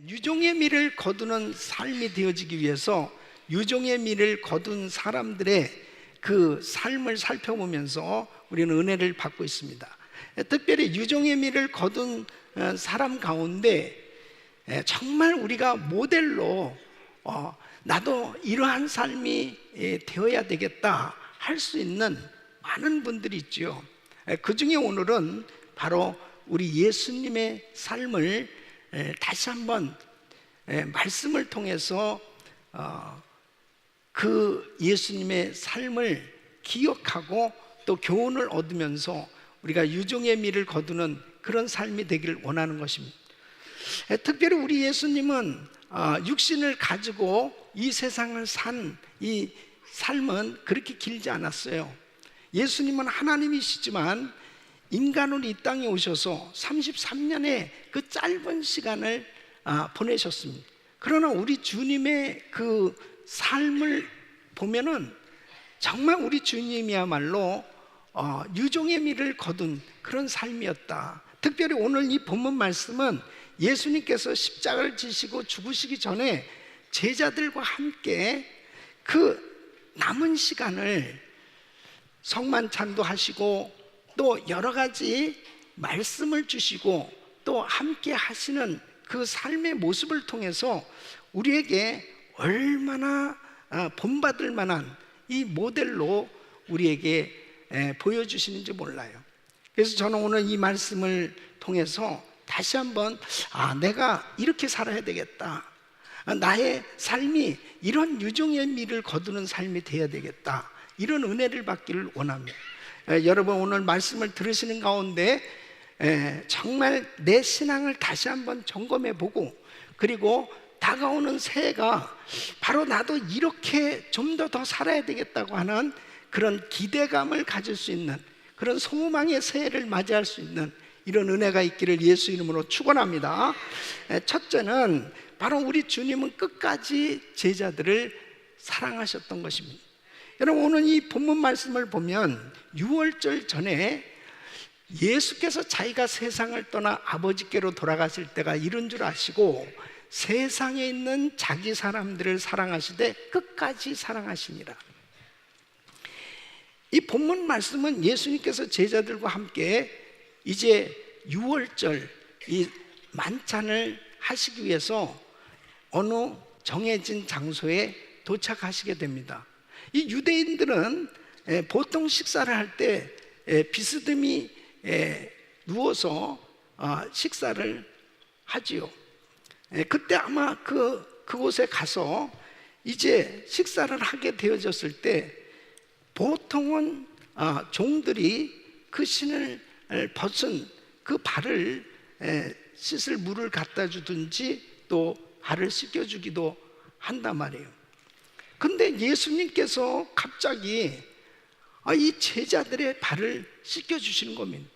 유종의 미를 거두는 삶이 되어지기 위해서 유종의 미를 거둔 사람들의 그 삶을 살펴보면서 우리는 은혜를 받고 있습니다. 특별히 유종의 미를 거둔 사람 가운데 정말 우리가 모델로 나도 이러한 삶이 되어야 되겠다 할 수 있는 많은 분들이 있죠. 그 중에 오늘은 바로 우리 예수님의 삶을 다시 한번 말씀을 통해서 그 예수님의 삶을 기억하고 또 교훈을 얻으면서 우리가 유종의 미를 거두는 그런 삶이 되기를 원하는 것입니다. 특별히 우리 예수님은 육신을 가지고 이 세상을 산 이 삶은 그렇게 길지 않았어요. 예수님은 하나님이시지만 인간으로 이 땅에 오셔서 33년의 그 짧은 시간을 보내셨습니다. 그러나 우리 주님의 그 삶을 보면은 정말 우리 주님이야말로 유종의 미를 거둔 그런 삶이었다. 특별히 오늘 이 본문 말씀은 예수님께서 십자가를 지시고 죽으시기 전에 제자들과 함께 그 남은 시간을 성만찬도 하시고 또 여러 가지 말씀을 주시고 또 함께 하시는 그 삶의 모습을 통해서 우리에게 얼마나 본받을 만한 이 모델로 우리에게 보여주시는지 몰라요. 그래서 저는 오늘 이 말씀을 통해서 다시 한번 내가 이렇게 살아야 되겠다, 나의 삶이 이런 유종의 미를 거두는 삶이 되어야 되겠다, 이런 은혜를 받기를 원합니다. 여러분 오늘 말씀을 들으시는 가운데 정말 내 신앙을 다시 한번 점검해 보고, 그리고 다가오는 새해가 바로 나도 이렇게 좀 더 살아야 되겠다고 하는 그런 기대감을 가질 수 있는 그런 소망의 새해를 맞이할 수 있는 이런 은혜가 있기를 예수 이름으로 축원합니다. 첫째는 바로 우리 주님은 끝까지 제자들을 사랑하셨던 것입니다. 여러분 오늘 이 본문 말씀을 보면 유월절 전에 예수께서 자기가 세상을 떠나 아버지께로 돌아가실 때가 이른 줄 아시고 세상에 있는 자기 사람들을 사랑하시되 끝까지 사랑하시니라. 이 본문 말씀은 예수님께서 제자들과 함께 이제 유월절 이 만찬을 하시기 위해서 어느 정해진 장소에 도착하시게 됩니다. 이 유대인들은 보통 식사를 할 때 비스듬히 누워서 식사를 하지요. 그때 아마 그곳에 가서 이제 식사를 하게 되어졌을 때 보통은 종들이 그 신을 벗은 그 발을 씻을 물을 갖다 주든지 또 발을 씻겨주기도 한단 말이에요. 근데 예수님께서 갑자기 이 제자들의 발을 씻겨주시는 겁니다.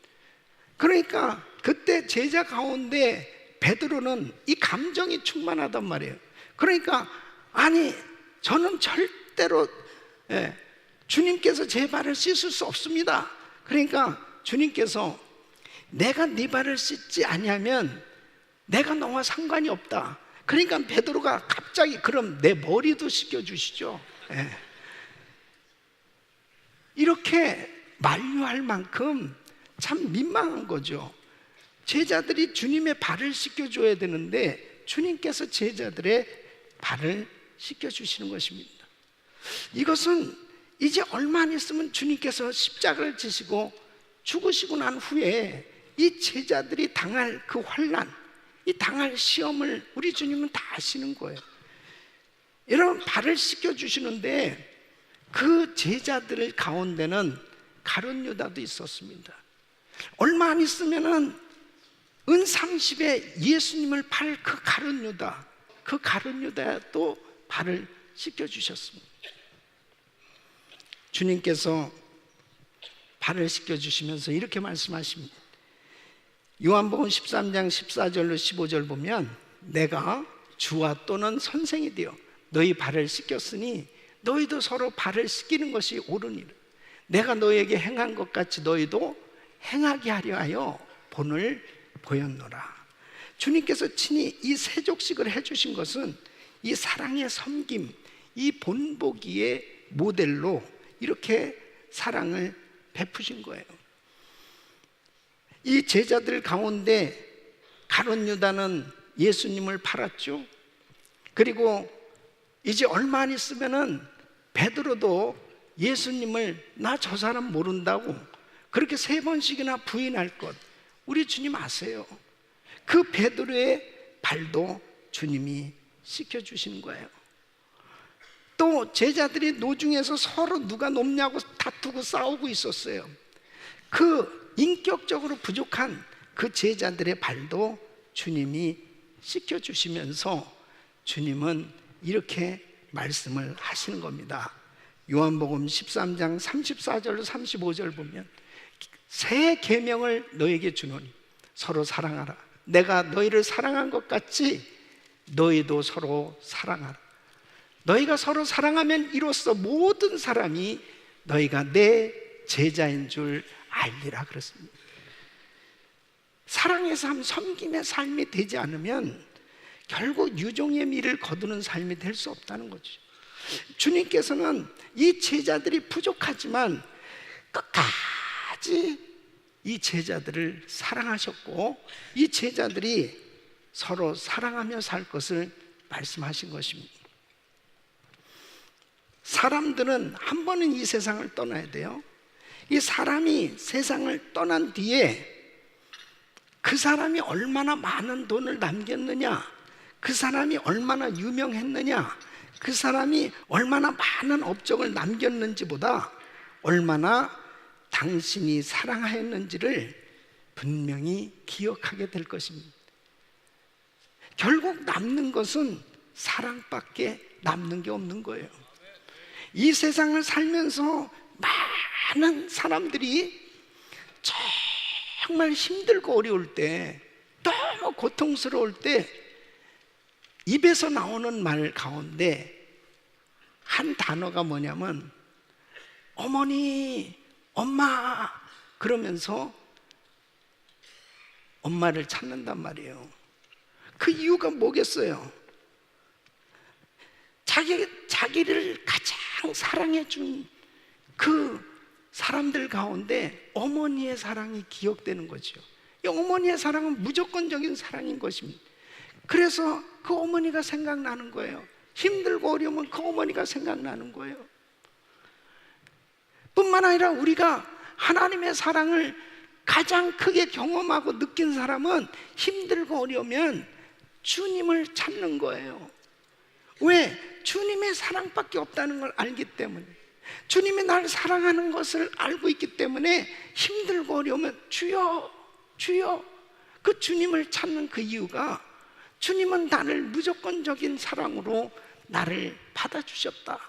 그러니까 그때 제자 가운데 베드로는 이 감정이 충만하단 말이에요. 그러니까 아니 저는 절대로 주님께서 제 발을 씻을 수 없습니다. 그러니까 주님께서 내가 네 발을 씻지 아니하면 내가 너와 상관이 없다. 그러니까 베드로가 갑자기 그럼 내 머리도 씻겨주시죠. 이렇게 만류할 만큼 참 민망한 거죠. 제자들이 주님의 발을 씻겨줘야 되는데 주님께서 제자들의 발을 씻겨주시는 것입니다. 이것은 이제 얼마 안 있으면 주님께서 십자가를 지시고 죽으시고 난 후에 이 제자들이 당할 그 환난, 이 당할 시험을 우리 주님은 다 아시는 거예요. 여러분 발을 씻겨주시는데 그 제자들 가운데는 가룟 유다도 있었습니다. 얼마 안 있으면은 은 30에 예수님을 팔 그 가룟 유다, 그 가룟 유다도 발을 씻겨주셨습니다. 주님께서 발을 씻겨주시면서 이렇게 말씀하십니다. 요한복음 13장 14절로 15절 보면 내가 주와 또는 선생이 되어 너희 발을 씻겼으니 너희도 서로 발을 씻기는 것이 옳으니라. 내가 너희에게 행한 것 같이 너희도 행하게 하려 하여 본을 보였노라. 주님께서 친히 이 세족식을 해주신 것은 이 사랑의 섬김, 이 본보기의 모델로 이렇게 사랑을 베푸신 거예요. 이 제자들 가운데 가룟 유다는 예수님을 팔았죠. 그리고 이제 얼마 안 있으면은 베드로도 예수님을 나 저 사람 모른다고 그렇게 3번씩이나 부인할 것, 우리 주님 아세요. 그 베드로의 발도 주님이 씻겨주신 거예요. 또 제자들이 노중에서 서로 누가 높냐고 다투고 싸우고 있었어요. 그 인격적으로 부족한 그 제자들의 발도 주님이 씻겨주시면서 주님은 이렇게 말씀을 하시는 겁니다. 요한복음 13장 34절 35절 보면 새 계명을 너에게 주노니 서로 사랑하라. 내가 너희를 사랑한 것 같이 너희도 서로 사랑하라. 너희가 서로 사랑하면 이로써 모든 사람이 너희가 내 제자인 줄 알리라 그랬습니다. 사랑의 삶, 섬김의 삶이 되지 않으면 결국 유종의 미를 거두는 삶이 될 수 없다는 거죠. 주님께서는 이 제자들이 부족하지만 끝까지 이 제자들을 사랑하셨고 이 제자들이 서로 사랑하며 살 것을 말씀하신 것입니다. 사람들은 한 번은 이 세상을 떠나야 돼요. 이 사람이 세상을 떠난 뒤에 그 사람이 얼마나 많은 돈을 남겼느냐, 그 사람이 얼마나 유명했느냐, 그 사람이 얼마나 많은 업적을 남겼는지보다 얼마나 당신이 사랑하였는지를 분명히 기억하게 될 것입니다. 결국 남는 것은 사랑밖에 남는 게 없는 거예요. 이 세상을 살면서 많은 사람들이 정말 힘들고 어려울 때, 너무 고통스러울 때 입에서 나오는 말 가운데 한 단어가 뭐냐면 어머니, 엄마 그러면서 엄마를 찾는단 말이에요. 그 이유가 뭐겠어요? 자기를 가장 사랑해 준 그 사람들 가운데 어머니의 사랑이 기억되는 거죠. 이 어머니의 사랑은 무조건적인 사랑인 것입니다. 그래서 그 어머니가 생각나는 거예요. 힘들고 어려우면 그 어머니가 생각나는 거예요. 뿐만 아니라 우리가 하나님의 사랑을 가장 크게 경험하고 느낀 사람은 힘들고 어려우면 주님을 찾는 거예요. 왜? 주님의 사랑밖에 없다는 걸 알기 때문에, 주님이 날 사랑하는 것을 알고 있기 때문에 힘들고 어려우면 주여, 주여, 그 주님을 찾는 그 이유가 주님은 나를 무조건적인 사랑으로 나를 받아주셨다.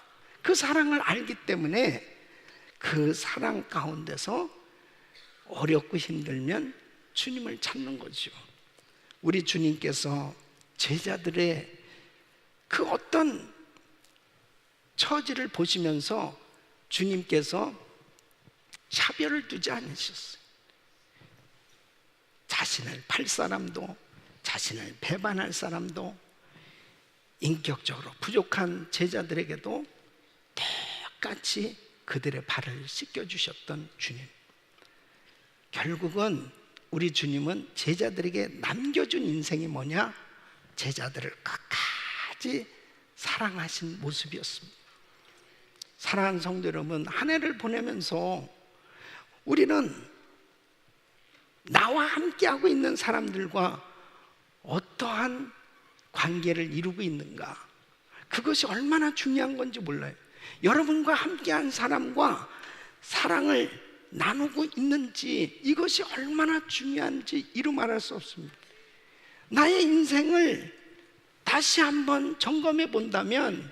그 사랑을 알기 때문에 그 사랑 가운데서 어렵고 힘들면 주님을 찾는 거죠. 우리 주님께서 제자들의 그 어떤 처지를 보시면서 주님께서 차별을 두지 않으셨어요. 자신을 팔 사람도 자신을 배반할 사람도 인격적으로 부족한 제자들에게도 똑같이 그들의 발을 씻겨주셨던 주님. 결국은 우리 주님은 제자들에게 남겨준 인생이 뭐냐? 제자들을 끝까지 사랑하신 모습이었습니다. 사랑하는 성도 여러분, 한 해를 보내면서 우리는 나와 함께하고 있는 사람들과 어떠한 관계를 이루고 있는가, 그것이 얼마나 중요한 건지 몰라요. 여러분과 함께한 사람과 사랑을 나누고 있는지, 이것이 얼마나 중요한지 이루 말할 수 없습니다. 나의 인생을 다시 한번 점검해 본다면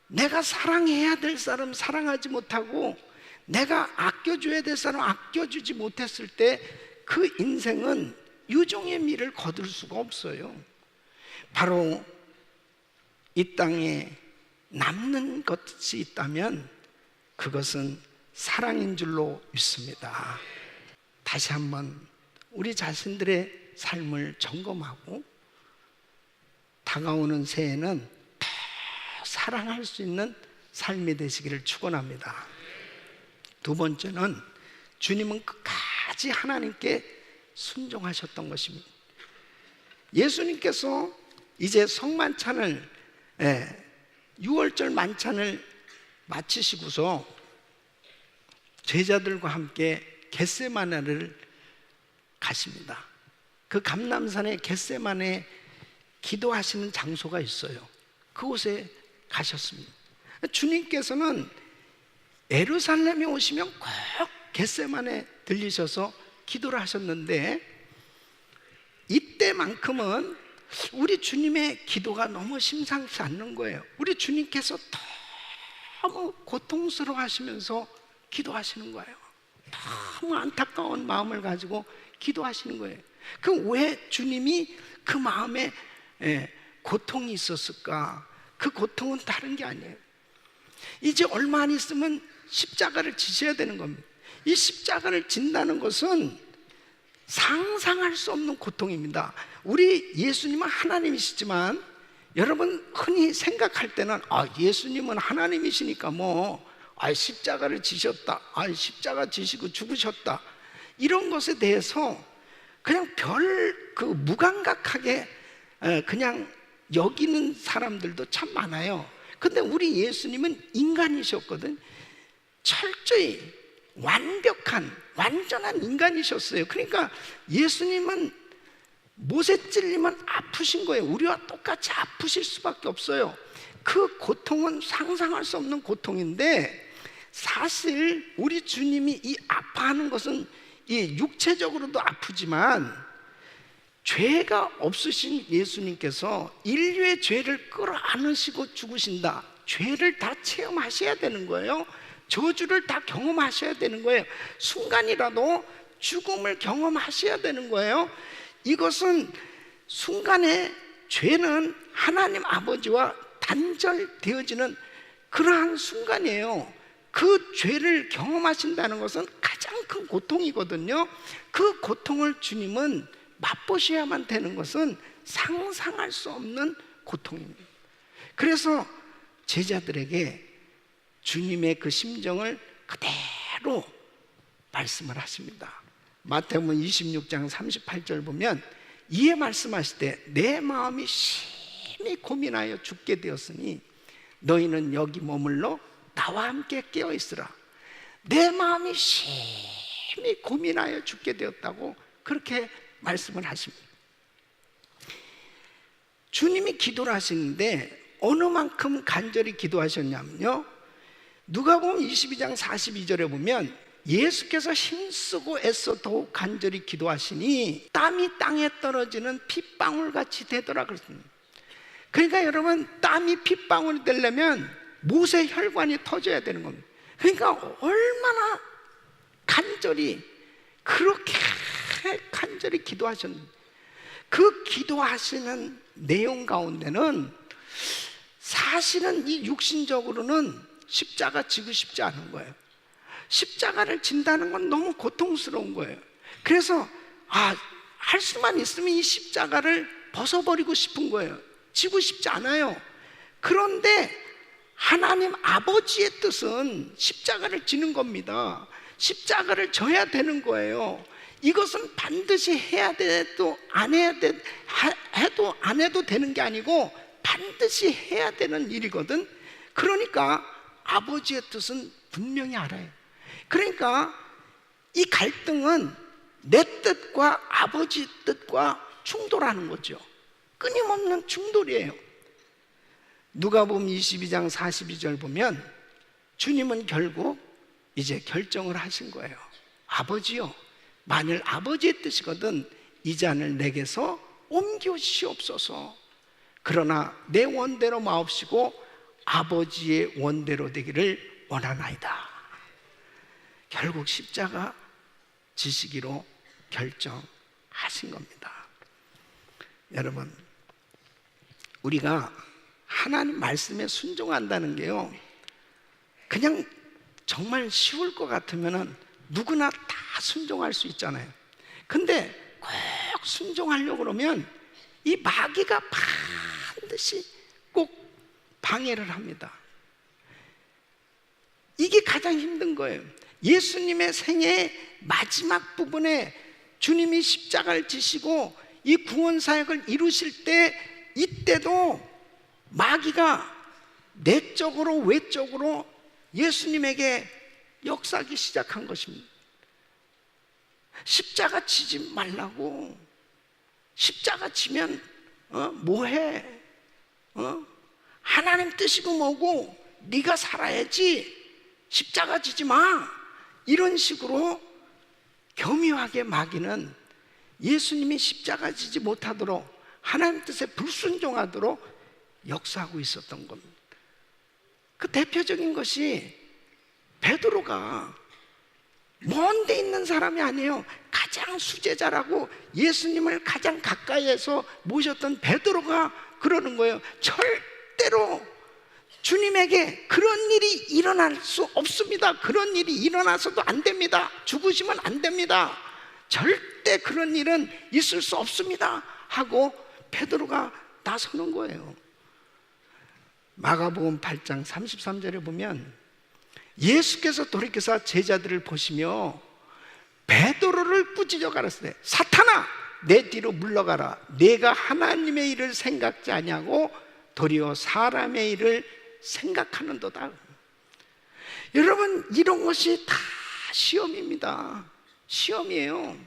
내가 사랑해야 될 사람 사랑하지 못하고 내가 아껴줘야 될 사람 아껴주지 못했을 때 그 인생은 유종의 미를 거둘 수가 없어요. 바로 이 땅에 남는 것이 있다면 그것은 사랑인 줄로 믿습니다. 다시 한번 우리 자신들의 삶을 점검하고 다가오는 새해는 더 사랑할 수 있는 삶이 되시기를 축원합니다. 두 번째는 주님은 끝까지 하나님께 순종하셨던 것입니다. 예수님께서 이제 성만찬을 6월절 만찬을 마치시고서 제자들과 함께 겟세마네를 가십니다. 그 감람산에 겟세마네 기도하시는 장소가 있어요. 그곳에 가셨습니다. 주님께서는 예루살렘에 오시면 꼭 겟세마네 들리셔서 기도를 하셨는데, 이때만큼은 우리 주님의 기도가 너무 심상치 않는 거예요. 우리 주님께서 너무 고통스러워 하시면서 기도하시는 거예요. 너무 안타까운 마음을 가지고 기도하시는 거예요. 그럼 왜 주님이 그 마음에 고통이 있었을까? 그 고통은 다른 게 아니에요. 이제 얼마 안 있으면 십자가를 지셔야 되는 겁니다. 이 십자가를 진다는 것은 상상할 수 없는 고통입니다. 우리 예수님은 하나님이시지만 여러분 흔히 생각할 때는 예수님은 하나님이시니까 십자가를 지셨다, 십자가 지시고 죽으셨다, 이런 것에 대해서 그냥 무감각하게 그냥 여기는 사람들도 참 많아요. 근데 우리 예수님은 인간이셨거든. 철저히 완전한 인간이셨어요. 그러니까 예수님은 못에 찔리면 아프신 거예요. 우리와 똑같이 아프실 수밖에 없어요. 그 고통은 상상할 수 없는 고통인데, 사실 우리 주님이 이 아파하는 것은 이 육체적으로도 아프지만, 죄가 없으신 예수님께서 인류의 죄를 끌어안으시고 죽으신다. 죄를 다 체험하셔야 되는 거예요. 저주를 다 경험하셔야 되는 거예요. 순간이라도 죽음을 경험하셔야 되는 거예요. 이것은 순간의 죄는 하나님 아버지와 단절되어지는 그러한 순간이에요. 그 죄를 경험하신다는 것은 가장 큰 고통이거든요. 그 고통을 주님은 맛보셔야만 되는 것은 상상할 수 없는 고통입니다. 그래서 제자들에게 주님의 그 심정을 그대로 말씀을 하십니다. 마태복음 26장 38절 보면, 이에 말씀하시되 내 마음이 심히 고민하여 죽게 되었으니 너희는 여기 머물러 나와 함께 깨어 있으라. 내 마음이 심히 고민하여 죽게 되었다고 그렇게 말씀을 하십니다. 주님이 기도를 하시는데 어느 만큼 간절히 기도하셨냐면요, 누가복음 22장 42절에 보면 예수께서 힘쓰고 애써 더욱 간절히 기도하시니 땀이 땅에 떨어지는 핏방울같이 되더라 그랬습니다. 그러니까 여러분, 땀이 핏방울이 되려면 못의 혈관이 터져야 되는 겁니다. 그러니까 얼마나 간절히, 그렇게 간절히 기도하셨는데, 그 기도하시는 내용 가운데는 사실은 이 육신적으로는 십자가 지고 싶지 않은 거예요. 십자가를 진다는 건 너무 고통스러운 거예요. 그래서 할 수만 있으면 이 십자가를 벗어버리고 싶은 거예요. 지고 싶지 않아요. 그런데 하나님 아버지의 뜻은 십자가를 지는 겁니다. 십자가를 져야 되는 거예요. 이것은 반드시 해야 돼도 안 해야 돼, 해도 안 해도 되는 게 아니고 반드시 해야 되는 일이거든. 그러니까 아버지의 뜻은 분명히 알아요. 그러니까 이 갈등은 내 뜻과 아버지 뜻과 충돌하는 거죠. 끊임없는 충돌이에요. 누가복음 22장 42절 보면 주님은 결국 이제 결정을 하신 거예요. 아버지요, 만일 아버지의 뜻이거든 이 잔을 내게서 옮겨주시옵소서. 그러나 내 원대로 마옵시고 아버지의 원대로 되기를 원하나이다. 결국 십자가 지시기로 결정하신 겁니다. 여러분, 우리가 하나님 말씀에 순종한다는 게요, 그냥 정말 쉬울 것 같으면 누구나 다 순종할 수 있잖아요. 근데 꼭 순종하려고 그러면 이 마귀가 반드시 꼭 방해를 합니다. 이게 가장 힘든 거예요. 예수님의 생애의 마지막 부분에 주님이 십자가를 지시고 이 구원 사역을 이루실 때, 이때도 마귀가 내적으로 외적으로 예수님에게 역사하기 시작한 것입니다. 십자가 지지 말라고. 십자가 지면 뭐해? 하나님 뜻이고 뭐고 네가 살아야지, 십자가 지지 마. 이런 식으로 교묘하게 마귀는 예수님이 십자가 지지 못하도록, 하나님 뜻에 불순종하도록 역사하고 있었던 겁니다. 그 대표적인 것이 베드로가 먼 데 있는 사람이 아니에요. 가장 수제자라고 예수님을 가장 가까이에서 모셨던 베드로가 그러는 거예요. 절대로 주님에게 그런 일이 일어날 수 없습니다. 그런 일이 일어나서도 안 됩니다. 죽으시면 안 됩니다. 절대 그런 일은 있을 수 없습니다 하고 베드로가 나서는 거예요. 마가복음 8장 33절에 보면 예수께서 돌이켜서 제자들을 보시며 베드로를 꾸짖어 가라사대 사탄아 내 뒤로 물러가라. 내가 하나님의 일을 생각지 아니하고 도리어 사람의 일을 생각하는도다. 여러분, 이런 것이 다 시험입니다. 시험이에요.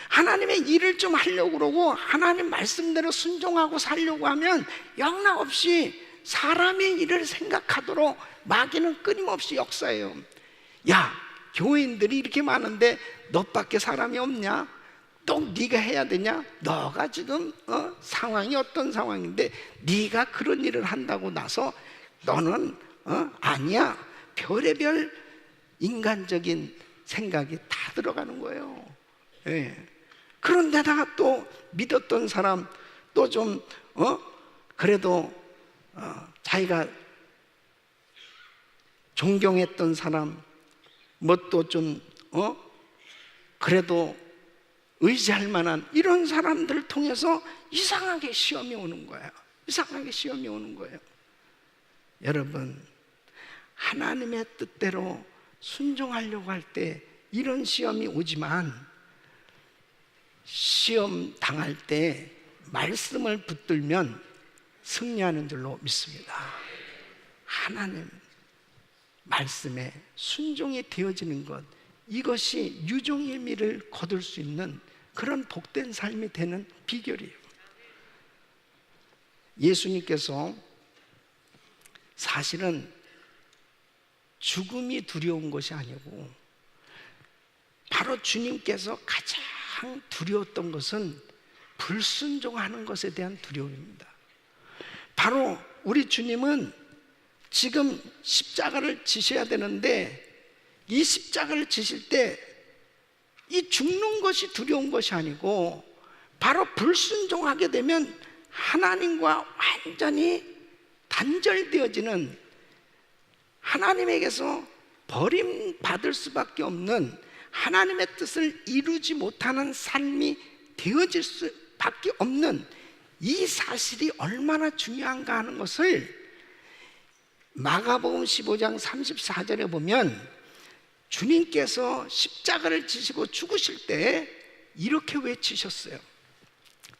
하나님의 일을 좀 하려고 그러고 하나님 말씀대로 순종하고 살려고 하면 영락없이 사람의 일을 생각하도록 마귀는 끊임없이 역사해요. 야, 교인들이 이렇게 많은데 너밖에 사람이 없냐? 또 네가 해야 되냐? 너가 지금 상황이 어떤 상황인데 네가 그런 일을 한다고 나서 너는 아니야. 별의별 인간적인 생각이 다 들어가는 거예요. 예. 그런데다가 또 믿었던 사람, 또 좀 그래도 자기가 존경했던 사람, 뭐 또 좀 그래도 의지할 만한 이런 사람들을 통해서 이상하게 시험이 오는 거예요. 이상하게 시험이 오는 거예요. 여러분, 하나님의 뜻대로 순종하려고 할 때 이런 시험이 오지만 시험 당할 때 말씀을 붙들면 승리하는 줄로 믿습니다. 하나님 말씀에 순종이 되어지는 것, 이것이 유종의 미를 거둘 수 있는 그런 복된 삶이 되는 비결이에요. 예수님께서 사실은 죽음이 두려운 것이 아니고 바로 주님께서 가장 두려웠던 것은 불순종하는 것에 대한 두려움입니다. 바로 우리 주님은 지금 십자가를 지셔야 되는데 이 십자가를 지실 때 이 죽는 것이 두려운 것이 아니고 바로 불순종하게 되면 하나님과 완전히 단절되어지는, 하나님에게서 버림받을 수밖에 없는, 하나님의 뜻을 이루지 못하는 삶이 되어질 수밖에 없는 이 사실이 얼마나 중요한가 하는 것을 마가복음 15장 34절에 보면 주님께서 십자가를 지시고 죽으실 때 이렇게 외치셨어요.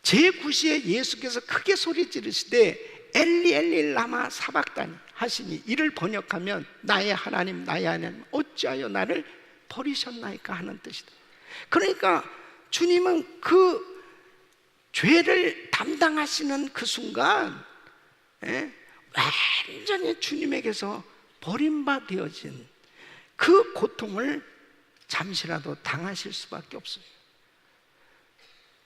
제9시에 예수께서 크게 소리 지르시되 엘리 엘리 라마 사박다니 하시니, 이를 번역하면 나의 하나님 나의 하나님 어찌하여 나를 버리셨나이까 하는 뜻이다. 그러니까 주님은 그 죄를 담당하시는 그 순간 완전히 주님에게서 버림받아진 그 고통을 잠시라도 당하실 수밖에 없어요.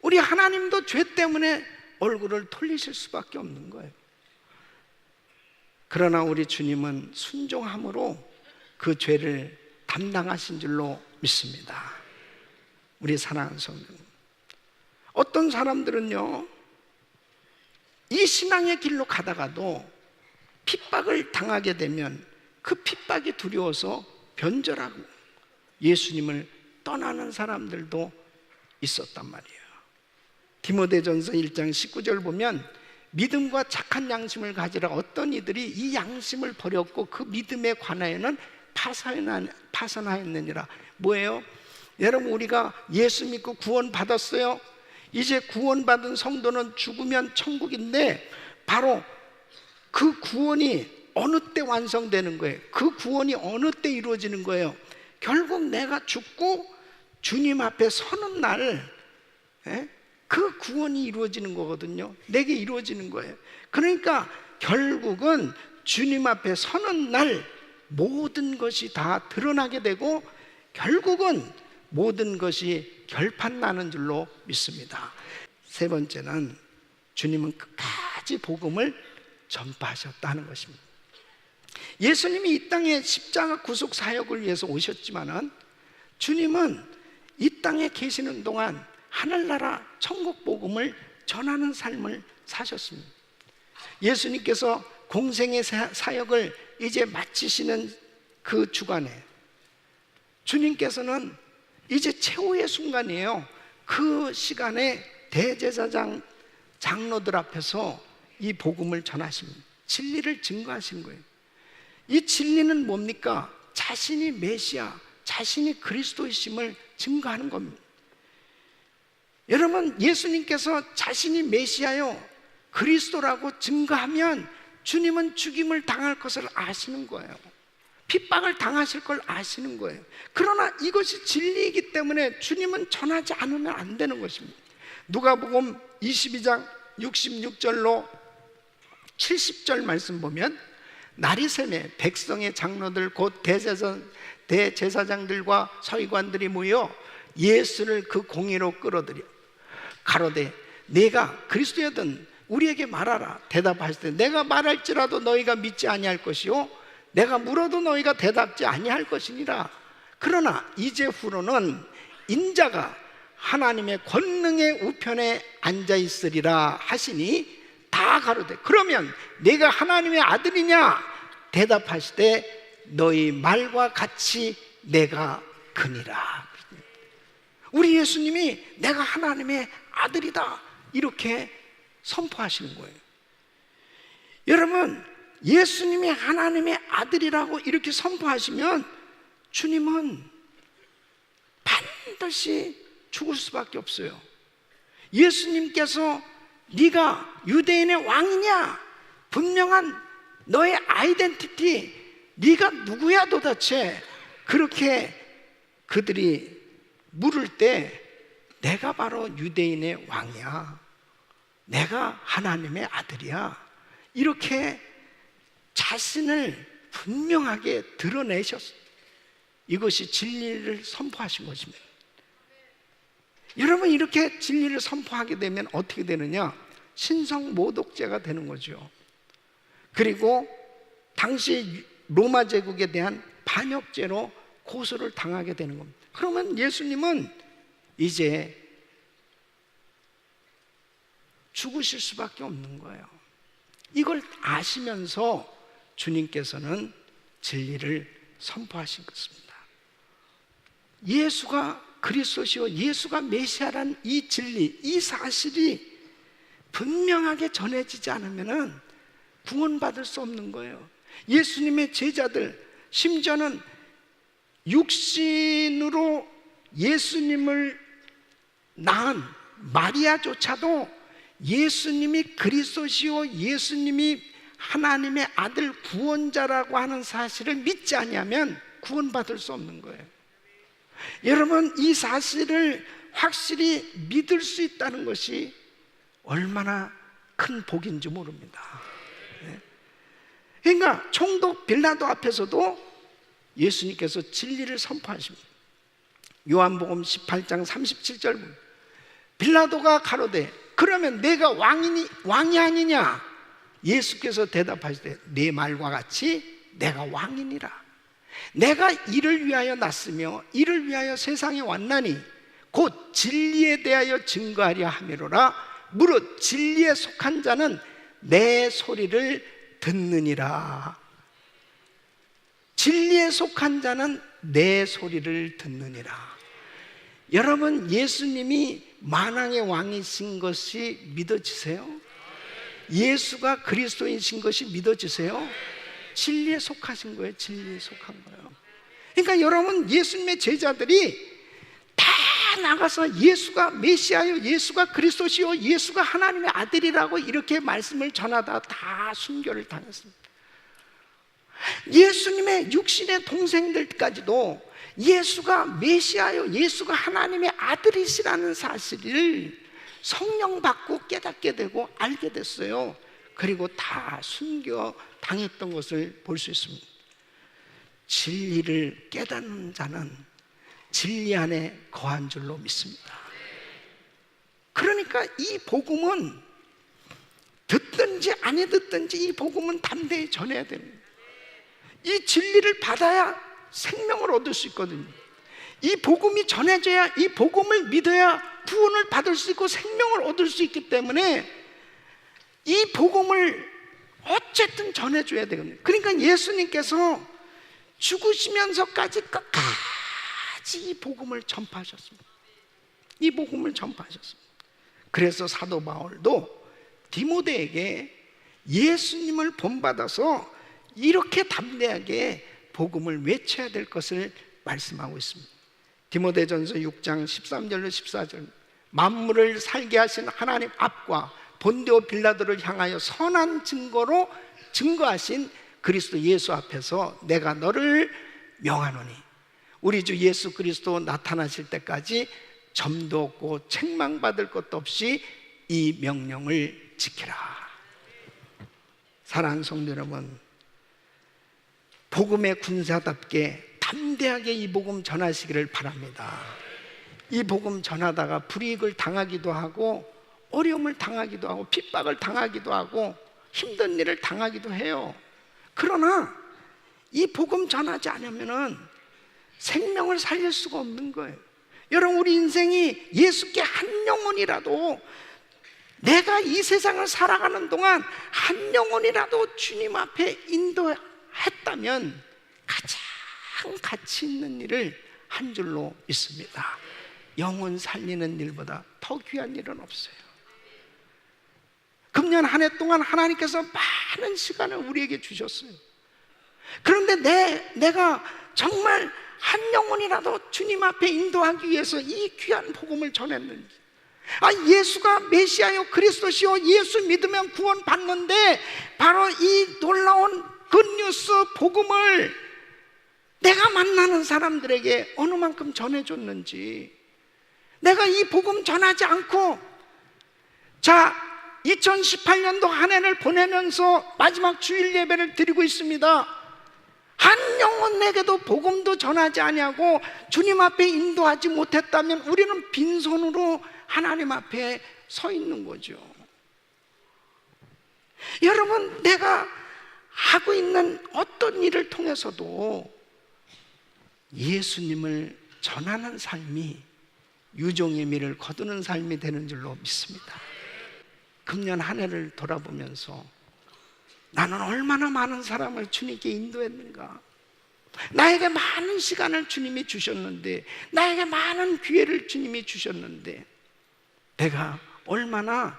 우리 하나님도 죄 때문에 얼굴을 돌리실 수밖에 없는 거예요. 그러나 우리 주님은 순종함으로 그 죄를 담당하신 줄로 믿습니다. 우리 사랑하는 성도, 어떤 사람들은요 이 신앙의 길로 가다가도 핍박을 당하게 되면 그 핍박이 두려워서 변절하고 예수님을 떠나는 사람들도 있었단 말이에요. 디모데전서 1장 19절 보면 믿음과 착한 양심을 가지라 어떤 이들이 이 양심을 버렸고 그 믿음에 관하여는 파산하였느니라. 뭐예요? 여러분, 우리가 예수 믿고 구원 받았어요. 이제 구원받은 성도는 죽으면 천국인데 바로 그 구원이 어느 때 완성되는 거예요? 그 구원이 어느 때 이루어지는 거예요? 결국 내가 죽고 주님 앞에 서는 날, 그 구원이 이루어지는 거거든요. 내게 이루어지는 거예요. 그러니까 결국은 주님 앞에 서는 날 모든 것이 다 드러나게 되고 결국은 모든 것이 결판나는 줄로 믿습니다. 세 번째는 주님은 끝까지 복음을 전파하셨다는 것입니다. 예수님이 이 땅에 십자가 구속 사역을 위해서 오셨지만은 주님은 이 땅에 계시는 동안 하늘나라 천국 복음을 전하는 삶을 사셨습니다. 예수님께서 공생의 사역을 이제 마치시는 그 주간에 주님께서는 이제 최후의 순간이에요. 그 시간에 대제사장 장로들 앞에서 이 복음을 전하십니다. 진리를 증거하신 거예요. 이 진리는 뭡니까? 자신이 메시아, 자신이 그리스도이심을 증거하는 겁니다. 여러분, 예수님께서 자신이 메시아요, 그리스도라고 증거하면 주님은 죽임을 당할 것을 아시는 거예요. 핍박을 당하실 걸 아시는 거예요. 그러나 이것이 진리이기 때문에 주님은 전하지 않으면 안 되는 것입니다. 누가복음 22장 66절로 70절 말씀 보면 날이 새매 백성의 장로들 곧 대제사장들과 서기관들이 모여 예수를 그 공회로 끌어들여 가로되 네가 그리스도여든 우리에게 말하라. 대답하실 때 내가 말할지라도 너희가 믿지 아니할 것이요 내가 물어도 너희가 대답지 아니할 것이니라. 그러나 이제후로는 인자가 하나님의 권능의 우편에 앉아 있으리라 하시니 다 가로되 그러면 네가 하나님의 아들이냐? 대답하시되 너희 말과 같이 내가 그니라. 우리 예수님이 내가 하나님의 아들이다 이렇게 선포하시는 거예요. 여러분, 예수님이 하나님의 아들이라고 이렇게 선포하시면 주님은 반드시 죽을 수밖에 없어요. 예수님께서 네가 유대인의 왕이냐? 분명한 너의 아이덴티티, 네가 누구야 도대체? 그렇게 그들이 물을 때 내가 바로 유대인의 왕이야, 내가 하나님의 아들이야, 이렇게 자신을 분명하게 드러내셨어요. 이것이 진리를 선포하신 것입니다. 여러분, 이렇게 진리를 선포하게 되면 어떻게 되느냐? 신성모독죄가 되는 거죠. 그리고 당시 로마 제국에 대한 반역죄로 고소를 당하게 되는 겁니다. 그러면 예수님은 이제 죽으실 수밖에 없는 거예요. 이걸 아시면서 주님께서는 진리를 선포하신 것입니다. 예수가 그리스도시요 예수가 메시아란 이 진리, 이 사실이 분명하게 전해지지 않으면 구원받을 수 없는 거예요. 예수님의 제자들, 심지어는 육신으로 예수님을 낳은 마리아조차도 예수님이 그리스도시요 예수님이 하나님의 아들 구원자라고 하는 사실을 믿지 아니하면 구원받을 수 없는 거예요. 여러분, 이 사실을 확실히 믿을 수 있다는 것이 얼마나 큰 복인지 모릅니다. 그러니까 총독 빌라도 앞에서도 예수님께서 진리를 선포하십니다. 요한복음 18장 37절 빌라도가 가로되 그러면 내가 왕이 아니냐? 예수께서 대답하시되 네 말과 같이 내가 왕이니라. 내가 이를 위하여 났으며 이를 위하여 세상에 왔나니 곧 진리에 대하여 증거하려 함이로라. 무릇 진리에 속한 자는 내 소리를 듣느니라. 진리에 속한 자는 내 소리를 듣느니라. 여러분, 예수님이 만왕의 왕이신 것이 믿어지세요? 예수가 그리스도이신 것이 믿어지세요? 진리에 속하신 거예요. 진리에 속한 거예요. 그러니까 여러분, 예수님의 제자들이 다 나가서 예수가 메시아요, 예수가 그리스도시요, 예수가 하나님의 아들이라고 이렇게 말씀을 전하다 다 순교를 당했습니다. 예수님의 육신의 동생들까지도 예수가 메시아요, 예수가 하나님의 아들이시라는 사실을 성령 받고 깨닫게 되고 알게 됐어요. 그리고 다 순교 당했던 것을 볼 수 있습니다. 진리를 깨닫는 자는 진리 안에 거한 줄로 믿습니다. 그러니까 이 복음은 듣든지 안 듣든지 이 복음은 담대히 전해야 됩니다. 이 진리를 받아야 생명을 얻을 수 있거든요. 이 복음이 전해져야, 이 복음을 믿어야 구원을 받을 수 있고 생명을 얻을 수 있기 때문에 이 복음을 어쨌든 전해줘야 되거든요. 그러니까 예수님께서 죽으시면서까지 끝까지 이 복음을 전파하셨습니다. 이 복음을 전파하셨습니다. 그래서 사도 바울도 디모데에게 예수님을 본받아서 이렇게 담대하게 복음을 외쳐야 될 것을 말씀하고 있습니다. 디모데전서 6장 13절로 14절, 만물을 살게 하신 하나님 앞과 본디오 빌라도를 향하여 선한 증거로 증거하신 그리스도 예수 앞에서 내가 너를 명하노니, 우리 주 예수 그리스도 나타나실 때까지 점도 없고 책망받을 것도 없이 이 명령을 지키라. 사랑하는 성도 여러분, 복음의 군사답게 담대하게 이 복음 전하시기를 바랍니다. 이 복음 전하다가 불이익을 당하기도 하고 어려움을 당하기도 하고 핍박을 당하기도 하고 힘든 일을 당하기도 해요. 그러나 이 복음 전하지 않으면 생명을 살릴 수가 없는 거예요. 여러분, 우리 인생이 예수께 한 영혼이라도, 내가 이 세상을 살아가는 동안 한 영혼이라도 주님 앞에 인도했다면 가장 가치 있는 일을 한 줄로 믿습니다. 영혼 살리는 일보다 더 귀한 일은 없어요. 금년 한 해 동안 하나님께서 많은 시간을 우리에게 주셨어요. 그런데 내가 정말 한 영혼이라도 주님 앞에 인도하기 위해서 이 귀한 복음을 전했는지, 예수가 메시아요 그리스도시요, 예수 믿으면 구원 받는데 바로 이 놀라운 굿뉴스 복음을 내가 만나는 사람들에게 어느 만큼 전해줬는지, 내가 이 복음 전하지 않고 2018년도 한 해를 보내면서 마지막 주일 예배를 드리고 있습니다. 한 영혼에게도 복음도 전하지 아니하고 주님 앞에 인도하지 못했다면 우리는 빈손으로 하나님 앞에 서 있는 거죠. 여러분, 내가 하고 있는 어떤 일을 통해서도 예수님을 전하는 삶이 유종의 미를 거두는 삶이 되는 줄로 믿습니다. 금년 한 해를 돌아보면서 나는 얼마나 많은 사람을 주님께 인도했는가, 나에게 많은 시간을 주님이 주셨는데, 나에게 많은 기회를 주님이 주셨는데 내가 얼마나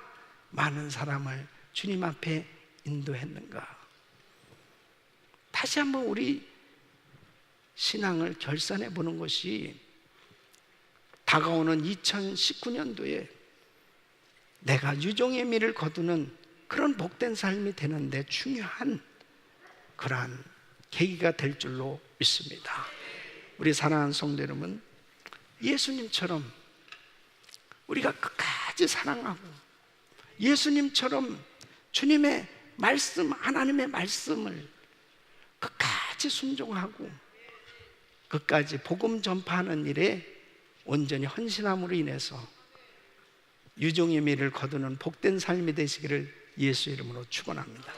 많은 사람을 주님 앞에 인도했는가. 다시 한번 우리 신앙을 결산해 보는 것이, 다가오는 2019년도에 내가 유종의 미를 거두는 그런 복된 삶이 되는데 중요한 그러한 계기가 될 줄로 믿습니다. 우리 사랑하는 성도 여러분, 예수님처럼 우리가 끝까지 사랑하고, 예수님처럼 주님의 말씀, 하나님의 말씀을 끝까지 순종하고 끝까지 복음 전파하는 일에 온전히 헌신함으로 인해서 유종의 미를 거두는 복된 삶이 되시기를 예수 이름으로 축원합니다.